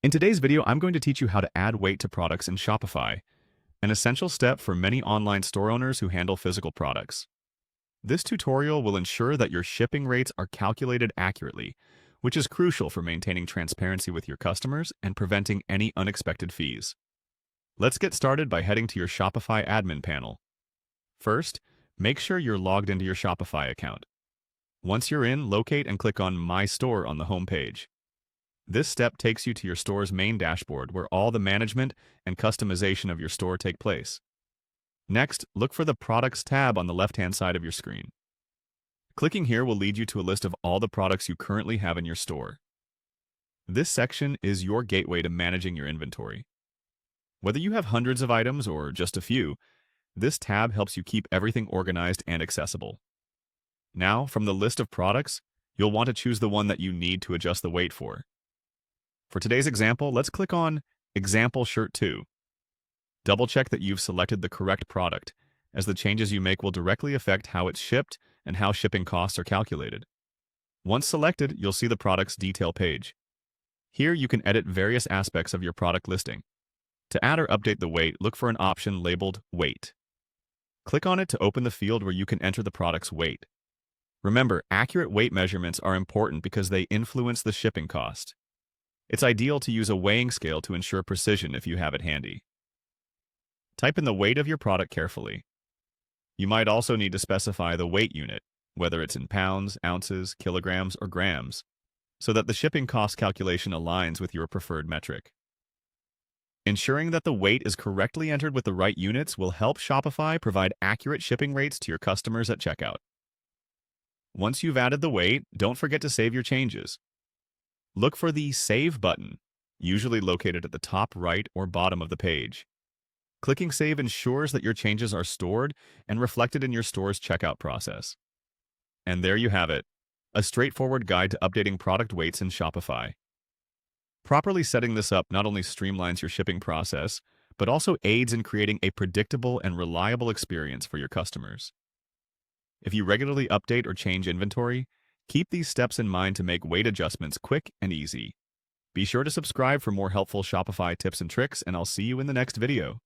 In today's video, I'm going to teach you how to add weight to products in Shopify, an essential step for many online store owners who handle physical products. This tutorial will ensure that your shipping rates are calculated accurately, which is crucial for maintaining transparency with your customers and preventing any unexpected fees. Let's get started by heading to your Shopify admin panel. First, make sure you're logged into your Shopify account. Once you're in, locate and click on My Store on the home page. This step takes you to your store's main dashboard where all the management and customization of your store take place. Next, look for the Products tab on the left-hand side of your screen. Clicking here will lead you to a list of all the products you currently have in your store. This section is your gateway to managing your inventory. Whether you have hundreds of items or just a few, this tab helps you keep everything organized and accessible. Now, from the list of products, you'll want to choose the one that you need to adjust the weight for. For today's example, let's click on Example Shirt 2. Double-check that you've selected the correct product, as the changes you make will directly affect how it's shipped and how shipping costs are calculated. Once selected, you'll see the product's detail page. Here you can edit various aspects of your product listing. To add or update the weight, look for an option labeled Weight. Click on it to open the field where you can enter the product's weight. Remember, accurate weight measurements are important because they influence the shipping cost. It's ideal to use a weighing scale to ensure precision if you have it handy. Type in the weight of your product carefully. You might also need to specify the weight unit, whether it's in pounds, ounces, kilograms, or grams, so that the shipping cost calculation aligns with your preferred metric. Ensuring that the weight is correctly entered with the right units will help Shopify provide accurate shipping rates to your customers at checkout. Once you've added the weight, don't forget to save your changes. Look for the Save button, usually located at the top right or bottom of the page. Clicking Save ensures that your changes are stored and reflected in your store's checkout process. And there you have it, a straightforward guide to updating product weights in Shopify. Properly setting this up not only streamlines your shipping process, but also aids in creating a predictable and reliable experience for your customers. If you regularly update or change inventory, keep these steps in mind to make weight adjustments quick and easy. Be sure to subscribe for more helpful Shopify tips and tricks, and I'll see you in the next video.